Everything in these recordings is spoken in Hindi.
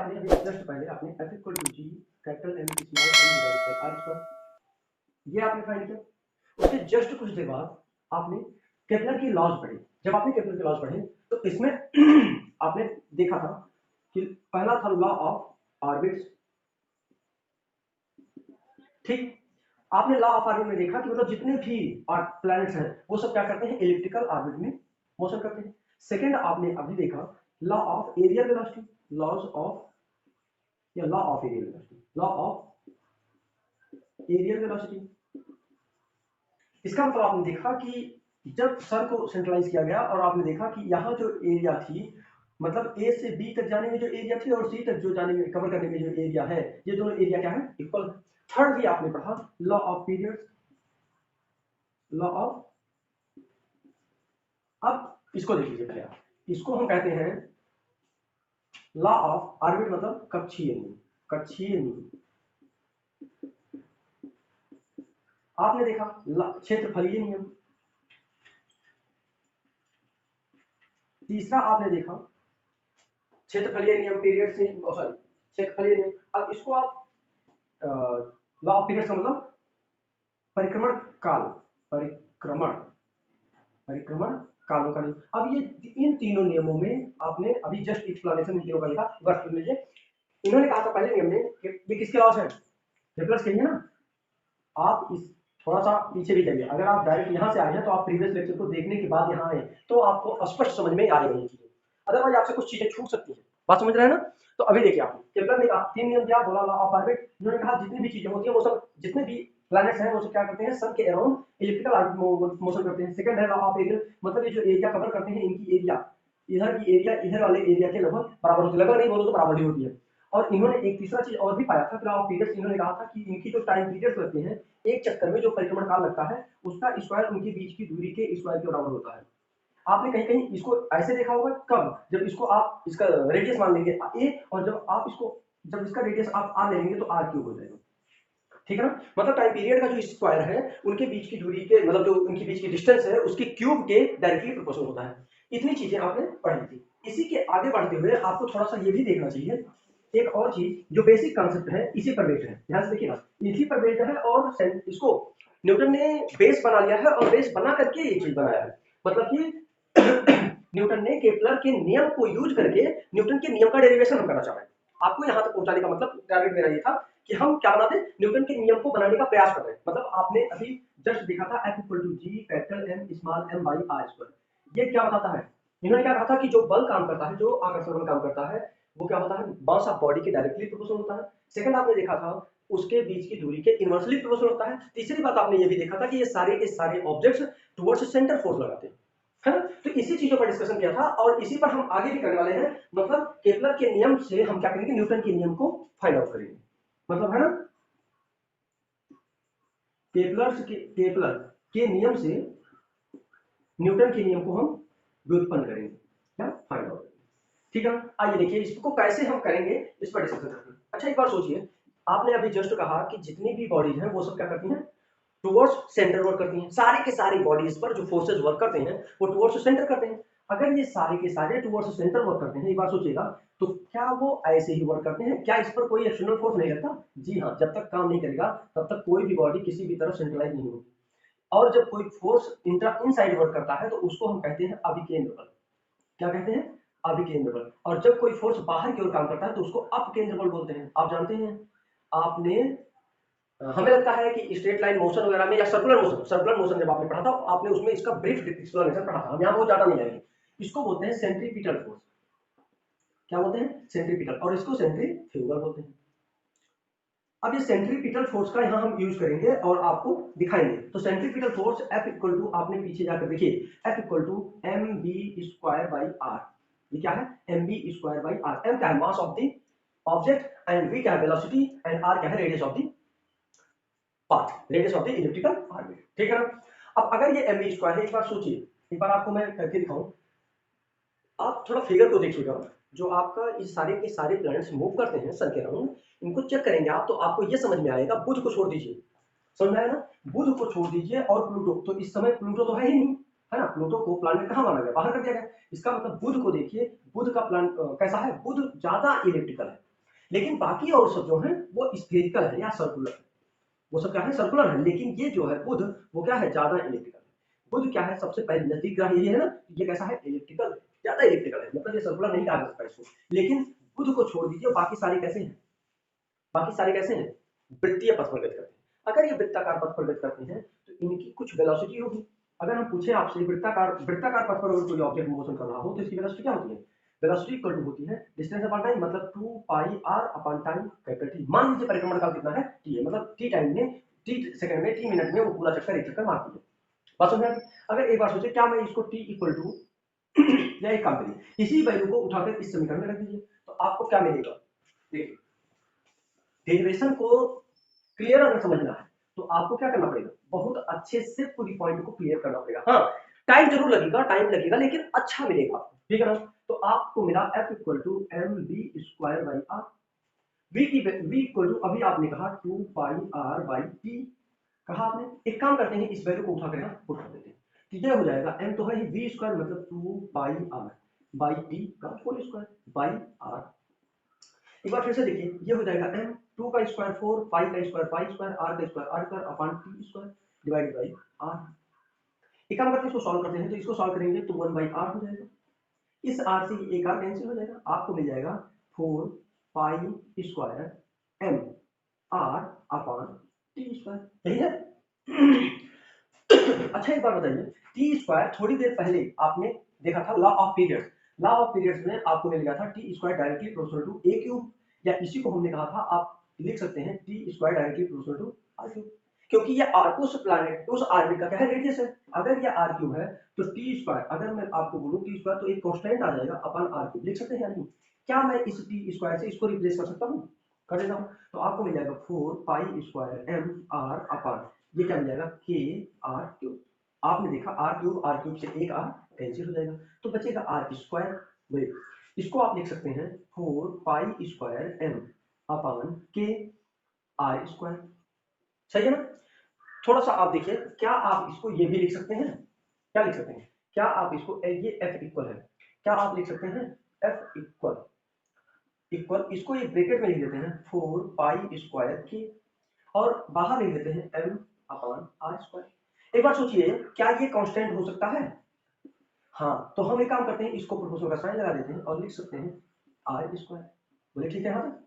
आपने अभी जस्ट पहले आपने F equal to G capital M small m divided by r square ये आपने फाइंड किया। उसके जस्ट कुछ देर बाद आपने केपलर की लॉज पढ़ी। जब आपने केपलर के लॉज पढ़े तो इसमें आपने देखा था कि पहला था लॉ ऑफ ऑर्बिट्स। ठीक, आपने लॉ ऑफ ऑर्बिट में देखा कि मतलब जितने भी प्लैनेट्स हैं वो सब क्या करते हैं, इलिप्टिकल ऑर्बिट में मोशन करते हैं। सेकंड आपने अभी देखा law of areal velocity, laws of या law of areal velocity, law of areal velocity. इसका मतलब आपने देखा कि जब सर को सेंट्रलाइज किया गया और आपने देखा कि यहाँ जो एरिया थी मतलब ए से बी तक जाने में जो एरिया थी और सी तक जो जाने में कवर करने में जो एरिया है, ये दोनों एरिया क्या है, इक्वल। थर्ड भी आपने पढ़ा law of periods, law of, अब इसको देख लीजिए पहले आप, इसको हम कहते हैं लॉ ऑफ ऑर्बिट मतलब कक्षीय नियम, कक्षीय नियम। आपने देखा क्षेत्रफलीय नियम। तीसरा आपने देखा क्षेत्रफलीय नियम पीरियड से, सॉरी क्षेत्रफलीय नियम। अब इसको आप लॉ ऑफ पीरियड का मतलब परिक्रमण काल, परिक्रमण परिक्रमण कालों का नियम। अब ये इन तीनों नियमों में आपने अभी जस्ट एक्सप्लेनेशन इन तीनों का लिखा वर्ष में। इन्होंने कहा था पहले नियम में कि ये किसके लॉज है, केपलर्स के ही है ना। आप इस थोड़ा सा पीछे भी जाइए, अगर आप डायरेक्ट यहाँ से आए हैं तो आप प्रीवियस लेक्चर को देखने के बाद यहाँ आए तो आपको स्पष्ट समझ में आ रही चीजें, अदरवाइज आपसे कुछ चीजें छूट सकती हैं। बात समझ रहे हैं ना। तो अभी देखिए आप केपलर ने कहा तीन नियम क्या बोला, लॉ ऑफ ऑर्बिट। उन्होंने कहा जितनी भी चीजें होती है वो सब, जितने भी प्लैनेट्स हैं वो सब क्या करते हैं, सन के अराउंड इलिप्टिकल ऑर्बिट मोशन करते हैं। सेकंड है लॉ ऑफ एरियल, मतलब ये जो एरिया कवर करते हैं इनकी एरिया, इधर की एरिया इधर वाले एरिया के लगभग बराबर होती है, लगभग नहीं बोलो तो बराबर ही होती है। और इन्होंने एक तीसरा चीज और भी पाया था, लॉ ऑफ पीरियड्स। इन्होंने कहा था कि इनकी जो टाइम पीरियड्स लगते हैं एक चक्कर में, जो परिक्रमण काल लगता है उसका स्क्वायर उनके बीच की दूरी के स्क्वायर के बराबर होता है। आपने कहीं कहीं इसको ऐसे देखा होगा, कब, जब इसको आप इसका रेडियस मान लेंगे a और जब आप इसको, जब इसका रेडियस आप r लेंगे तो r क्यूब हो जाएगा। ठीक है ना, मतलब टाइम पीरियड का जो स्क्वायर है उनके बीच की दूरी के, मतलब जो उनके बीच की डिस्टेंस है उसके क्यूब के डायरेक्टली प्रोपोर्शनल होता है। इतनी चीजें आपने पढ़ी थी। इसी के आगे बढ़ते हुए आपको थोड़ा सा ये भी देखना चाहिए, एक और चीज जो बेसिक कॉन्सेप्ट है इसी पर बेस्ड है, ध्यान से देखिएगा, इसी पर बेस्ड है। और इसको न्यूटन ने बेस बना लिया है और बेस बना करके ये चीज बनाया है। मतलब कि न्यूटन ने केपलर के नियम को यूज करके न्यूटन के नियम का डेरिवेशन हम करना चाह रहे हैं। आपको यहां तक पहुंचाने का मतलब टारगेट मेरा ये था कि हम क्या बनाते हैं, न्यूटन के नियम को बनाने का प्रयास कर रहे हैं। मतलब आपने अभी जस्ट देखा था F equal to G capital M small m by r square. ये क्या बताता है, इन्होंने क्या कहा था कि जो बल काम करता है, जो आकर्षण बल काम करता है वो क्या होता है, मास ऑफ बॉडी के डायरेक्टली प्रोपोर्शनल होता है। सेकंड आपने देखा था उसके बीच की दूरी के इनवर्सली प्रोपोर्शनल होता है। तीसरी बात आपने ये भी देखा था कि ये सारे के सारे ऑब्जेक्ट्स टुवर्ड्स सेंटर फोर्स लगाते हैं, है ना। तो इसी चीजों पर डिस्कशन किया था और इसी पर हम आगे भी करने वाले हैं। मतलब केपलर के नियम से हम क्या करेंगे, न्यूटन के नियम को फाइंड आउट करेंगे, मतलब है ना, केपलर के नियम से न्यूटन के नियम को हम व्युत्पन्न करेंगे, क्या फाइंड आउट। ठीक है, आइए देखिए इसको कैसे हम करेंगे, इस पर डिस्कशन करते हैं। अच्छा एक बार सोचिए, आपने अभी जस्ट कहा कि जितनी भी बॉडीज हैं वो सब क्या करती हैं, टुवर्ड्स सेंटर वर्क करती हैं। सारे के सारे बॉडीज पर जो फोर्सेस वर्क करते हैं वो टुवर्ड्स सेंटर करते हैं। अगर ये सारे के सारे टुवर्ड्स सेंटर वर्क करते हैं, एक बार सोचिएगा, तो क्या वो ऐसे ही वर्क करते हैं, क्या इस पर कोई एक्सटर्नल फोर्स नहीं लगता। जी हाँ, जब तक काम नहीं करेगा तब तक कोई भी बॉडी किसी भी तरफ सेंट्रलाइज नहीं होगी। और जब कोई फोर्स इनसाइड वर्क करता है तो उसको हम कहते हैं अभिकेंद्र बल। क्या कहते हैं, अभिकेंद्र बल। और जब कोई फोर्स बाहर की ओर काम करता है तो उसको अपकेंद्र बल बोलते हैं। आप जानते हैं, आपने हमें लगता है कि स्ट्रेट लाइन मोशन वगैरह में या सर्कुलर मोशन जब आपने पढ़ा था आपने उसमें इसका ब्रीफ एक्सप्लेनेशन पढ़ा था, हम यहाँ बहुत ज्यादा नहीं जाएंगे। इसको बोलते हैं सेंट्रीपिटल फोर्स। क्या बोलते हैं, सेंट्रीपिटल, और इसको सेंट्रीफ्यूगल बोलते हैं। अब ये सेंट्रीपिटल फोर्स का यहाँ हम यूज करेंगे और आपको दिखाएंगे। तो centripetal force F equal to, आपने पीछे जाकर देखिए, F equal to mv square by r. ये क्या है, mv square by r. m क्या है, mass of the object, and v क्या है, वेलोसिटी, एंड r क्या है, radius of the path, radius of the elliptical orbit. ठीक है ना। अब अगर ये mv स्क्वायर है, एक बार सोचिए, एक बार आपको मैं करके दिखाऊं, आप थोड़ा फिगर को देखिएगा। जो आपका इस सारे के सारे प्लैनेट्स मूव करते हैं सन के अराउंड, इनको चेक करेंगे आप तो आपको ये समझ में आएगा, बुध को छोड़ दीजिए, समझ में आया ना, बुध को छोड़ दीजिए और प्लूटो, तो इस समय प्लूटो तो है ही नहीं, है ना। प्लूटो को प्लैनेट कहाँ माना गया, बाहर कर दिया गया। इसका मतलब बुध को देखिए, बुध का प्लान कैसा है, बुध ज्यादा इलिप्टिकल है, लेकिन बाकी और सब जो है वो स्फेरिकल है या सर्कुलर है, वो सब क्या है सर्कुलर है। लेकिन ये जो है बुध वो क्या है ज्यादा इलेक्ट्रिकल है। बुध क्या है सबसे पहले नजदीक ग्रह यही है ना, ये कैसा है इलेक्ट्रिकल, ज्यादा इलेक्ट्रिकल है, मतलब ये सर्कुलर नहीं कहा जा सकता इसको। लेकिन बुध को छोड़ दीजिए बाकी सारे कैसे हैं, बाकी सारे कैसे हैं वृत्तीय पथ पर गति करते हैं। अगर ये वृत्ताकार पथ पर गति करते हैं तो इनकी कुछ वेलोसिटी होगी। अगर हम पूछे आपसे वृत्ताकार वृत्ताकार पथ पर अगर कोई ऑब्जेक्ट मोशन कर रहा हो तो इसकी वेलोसिटी क्या होती है, वेलोसिटी इक्वल टू होती है डिस्टेंस अपॉन टाइम, मतलब 2 पाई r upon time capital T. मान लीजिए परिक्रमण काल कितना है t है, मतलब t टाइम में t सेकंड में t मिनट में वो पूरा चक्कर एक चक्कर मारती है। बात समझ में आ गई? अगर एक बार सोचे क्या मैं इसको t इक्वल टू या एक काम करिए इसी वैल्यू को उठाकर इस समीकरण में रख दीजिए तो आपको क्या मिलेगा। देखिए डेरिवेशन को क्लियर अगर समझना है तो आपको क्या करना पड़ेगा, बहुत अच्छे से पूरी पॉइंट को क्लियर करना पड़ेगा। हाँ टाइम जरूर लगेगा, टाइम लगेगा लेकिन अच्छा मिलेगा, ठीक है ना। तो आपको मिला F equal to m b square by r. v की v इक्वल टू अभी आपने कहा 2 पाई r बाई टी कहा आपने। एक काम करते हैं इस वैल्यू को उठा कर उठा देते हैं तो यह हो जाएगा m तो है ही v स्क्वायर मतलब 2 पाई r बाई टी का होल स्क्वायर बाई r। एक बार फिर से देखिए ये हो जाएगा m 2 का स्क्वायर 4 पाई का स्क्वायर पाई स्क्वायर r का square upon T square divided by r। एक काम करते हैं इसको सॉल्व करते हैं तो इसको सॉल्व करेंगे तो 1 बाई r हो जाएगा, इस r से एक r कैंसिल हो जाएगा, आपको मिल जाएगा 4 pi square m r upon T square, यही है। अच्छा एक बार बताइए टी स्क्वायर थोड़ी देर पहले आपने देखा था law of periods, law of periods में आपको मिल गया था T square directly proportional to a cube, या इसी को हमने कहा था आप लिख सकते हैं T square directly proportional to r cube, क्योंकि ये उस प्लैनेट उस ऑर्बिट का क्या है रेडियस है। अगर ये आर क्यूब है तो टी स्क्वायर अगर मैं आपको बोलूं टी स्क्वायर तो एक कांस्टेंट आ जाएगा अपन आर क्यूब लिख सकते हैं या नहीं। क्या मैं इस टी स्क्वायर से इसको रिप्लेस कर सकता हूँ, कर देता हूँ तो आपको मिल जाएगा 4 pi square m r upon ये क्या मिल जाएगा के आर क्यूब। आपने देखा आर क्यूब से एक आर कैंसिल हो जाएगा तो बचेगा आर स्क्वायर। वही इसको आप लिख सकते हैं 4 पाई स्क्वायर एम अपॉन के आर स्क्वायर, सही है ना। थोड़ा सा आप देखिए क्या आप इसको ये भी लिख सकते हैं, क्या लिख सकते हैं, क्या आप इसको ये एफ इक्वल है, क्या आप लिख सकते हैं एफ इक्वल इक्वल इसको ये ब्रैकेट में लिख देते हैं 4 पाई स्क्वायर के और बाहर लिख देते हैं एम अपॉन आर स्क्वायर। एक बार सोचिए क्या ये कांस्टेंट हो सकता है, हाँ तो हम एक काम करते हैं इसको प्रोपोर्शनल का साइन लगा देते हैं और लिख सकते हैं आर स्क्वायर। बोले ठीक है हाँ तक?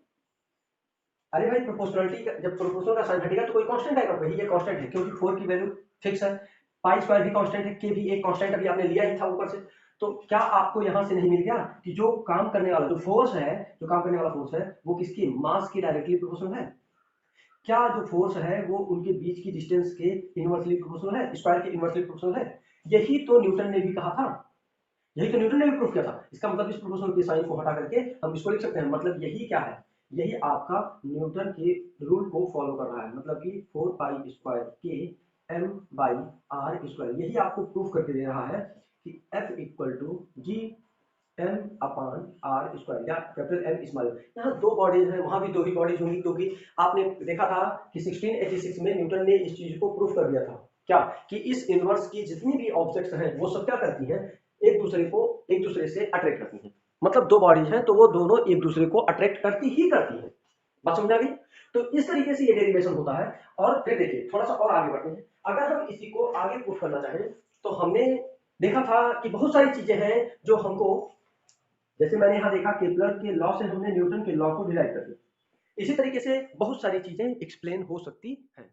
अरे भाई प्रोपोर्शनलिटी जब प्रोपोर्शनल का साइन हटेगा तो कोई कांस्टेंट आएगा, वही ये कांस्टेंट है क्योंकि 4 की वैल्यू फिक्स है, पाई स्क्वायर भी कांस्टेंट है, के भी एक कांस्टेंट अभी आपने लिया ही था ऊपर से। तो क्या आपको यहां से नहीं मिल गया कि जो काम करने वाला जो फोर्स है, जो काम करने वाला फोर्स है वो किसकी मास की डायरेक्टली प्रोपोर्शनल है। क्या जो फोर्स है वो उनके बीच की डिस्टेंस के इनवर्सली प्रोपोर्शनल है, स्क्वायर के इनवर्सली प्रोपोर्शनल है। यही तो न्यूटन ने भी कहा था, यही तो न्यूटन ने भी प्रूव किया था। इसका मतलब इस प्रोपोर्शनल के साइन को हटा करके हम इसको लिख सकते हैं, मतलब यही क्या है, यही आपका न्यूटन के रूल को फॉलो कर रहा है, मतलब कि 4 पाई स्क्वायर के एम बाई आर स्क्वायर यही आपको प्रूफ करके दे रहा है कि F equal to G m upon r square या कैपिटल एम स्मॉल। यहाँ दो बॉडीज हैं, वहां भी दो ही बॉडीज होंगी क्योंकि आपने देखा था कि 1686 में न्यूटन ने इस चीज को प्रूफ कर दिया था क्या, कि इस यूनिवर्स की जितनी भी ऑब्जेक्ट्स हैं वो सब क्या करती हैं एक दूसरे से अट्रैक्ट करती हैं, मतलब दो बॉडीज हैं तो वो दोनों एक दूसरे को अट्रैक्ट करती ही करती हैं। बात समझ आ गई? तो इस तरीके से ये डेरिवेशन होता है। और फिर देखिए थोड़ा सा और आगे बढ़ते हैं, अगर हम इसी को आगे प्रूफ करना चाहें तो हमने देखा था कि बहुत सारी चीजें हैं जो हमको, जैसे मैंने यहाँ देखा केपलर के लॉ से हमने न्यूटन के लॉ को डिराइव कर दिया, इसी तरीके से बहुत सारी चीजें एक्सप्लेन हो सकती हैं।